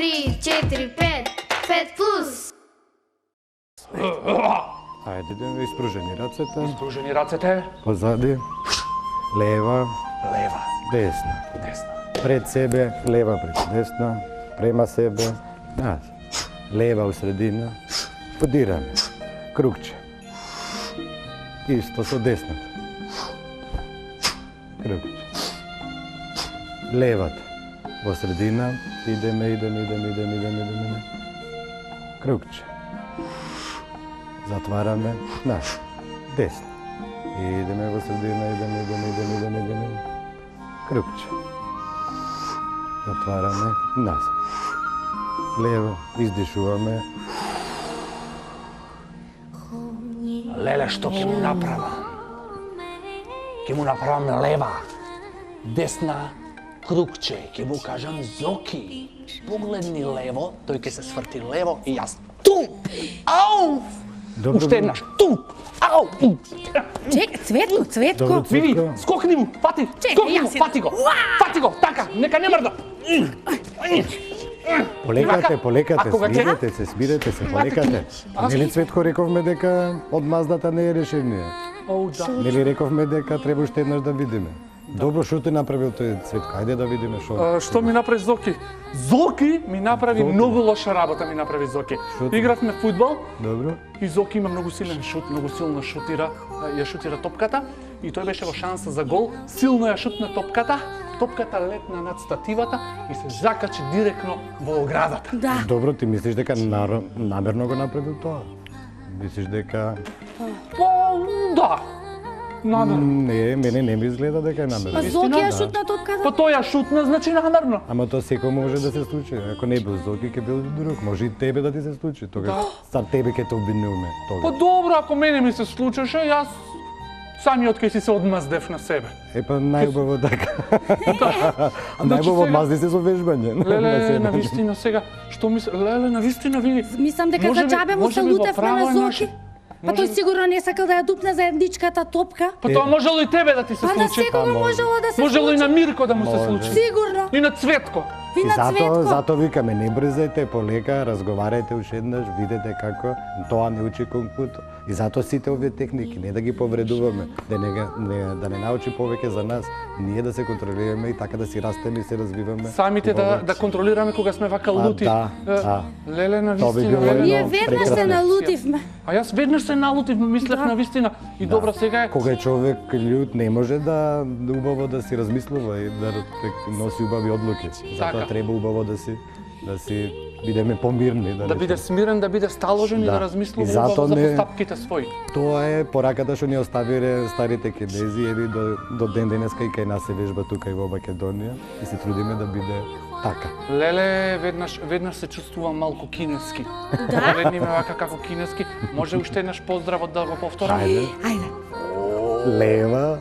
3, 4, 5, 5 плюс. Ајде да испружени рацете, Пружени рацете. позади, лева, Лева, десна. десна. Пред себе, лева пред десна, према себе, назад. Лева у средина, подираме, кругче. Исто со десната. Кругче. Левата во средина, идеме. Кругче. Затвараме, назад. Десна. Идеме во средина, идеме. Кругче. Затвараме, назад. Лево, издишуваме. Леле, што ќе му направам? Ќе му направам лева, десна, кругче. Ќе му кажам Зоки. Погледни лево, тој ќе се сврти лево и јас тум! Ау! Добро, Уште еднаш, тум! Ау! Чек, Цветко. Добро, Види, Цветко. скокни му, фати! Чекај, Скокни му, јас фати го! Фати го, така, нека не мрда! Полекате, кога ќе? смирете се, полекате. Нели Цветко рековме дека од маздата не е решение? Оу, да. Нели рековме дека треба уште еднаш да видиме? Добро, што ти направил тој Цветко? Ајде да видиме што. Што ми направи Зоки? Зоки ми направи Зоки? многу лоша работа ми направи Зоки. Што ти? Игравме фудбал Добро. и Зоки има многу силен шут, многу силно шутира, ја шутира топката и тој беше во шанса за гол, силно ја шутна топката летна над стативата и се закачи директно во оградата. Да. Добро, ти мислиш дека намерно го направил тоа? Мислиш дека Да. Намерно. не, мене не ми изгледа дека е Па намерно. Зоки ја Да. шутна Па топката. тој ја шутна, значи намерно. Ама тоа секој може да се случи. Ако не бил Зоки, ќе бил друг. Може и тебе да ти се случи. Тога за тебе ќе те обвинуваме. Па добро, ако мене ми се случеше, јас самиот кај си се одмаздев на себе. Епа најубаво така. Најубаво сега- мазни се со вежбање. Леле, на вистина сега, што мисли? Леле, на вистина види. Мислам дека за џабе му се лутевме на Зоки. Па тој сигурно не сакал да ја дупне заедничката топка. Па тоа можело и тебе да ти се Па на случи. секого можело да се Можело и на Мирко да му се Може. случи. Сигурно. И на Цветко. Ви на Цветко. Зато викаме, не брзајте, полека, разговарајте уште еднаш, видете како тоа не учи конкут. И зато сите овие техники, не да ги повредуваме, да не научи повеќе за нас, ние да се контролираме и така да си растеме и се развиваме. Самите да контролираме кога сме вака лути. да. Леле, на Тоа би вистина. било леле. Ние едно веднаш се прекрасно. налутивме. А јас веднаш се налутив, мислев на вистина. И добро сега е. Кога е човек лют не може да убаво да си размислува и да носи убави одлуки. Затоа Така. треба убаво да си бидеме помирни, Да биде смирен, да биде сталожен и Да. да размислува И зато убаво за не- постапките своји. Тоа е пораката што ни оставиле старите кедези, еви до ден денеска и кај нас се вежба тука и во Македонија и се трудиме да биде така. Леле, веднаш се чувствувам малку кинески. Да? Погледниме вака како кинески. Може уште еднаш поздравот да го повторам? Ајде. Ајде. Лева,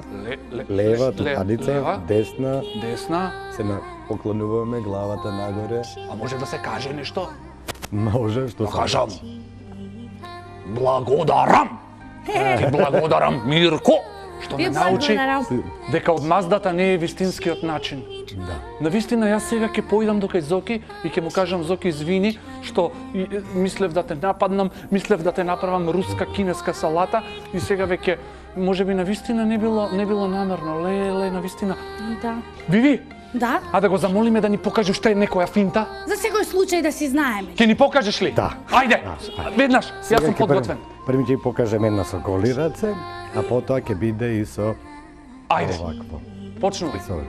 лева, лева, тупаница, десна, десна. се поклонуваме главата нагоре. А може да се каже нешто? Може, што се Кажам. Благодарам. Ти благодарам, Мирко, што ме Ви научи благодарам. дека одмаздата не е вистинскиот начин. Да. На вистина, јас сега ќе поидам до кај Зоки и ќе му кажам Зоки, извини, што мислев да те нападнам, мислев да те направам руска кинеска салата и сега веќе можеби на вистина не било намерно. Леле, на вистина. Да. Биви, Да. а да го замолиме да ни покаже уште некоја финта? За секој случај да си знаеме. Ќе ни покажеш ли? Да. Ајде, веднаш, јас сум подготвен. Први ќе покажеме една со голи раце, а потоа ќе биде и со Ајде, овакво. почнувај. Со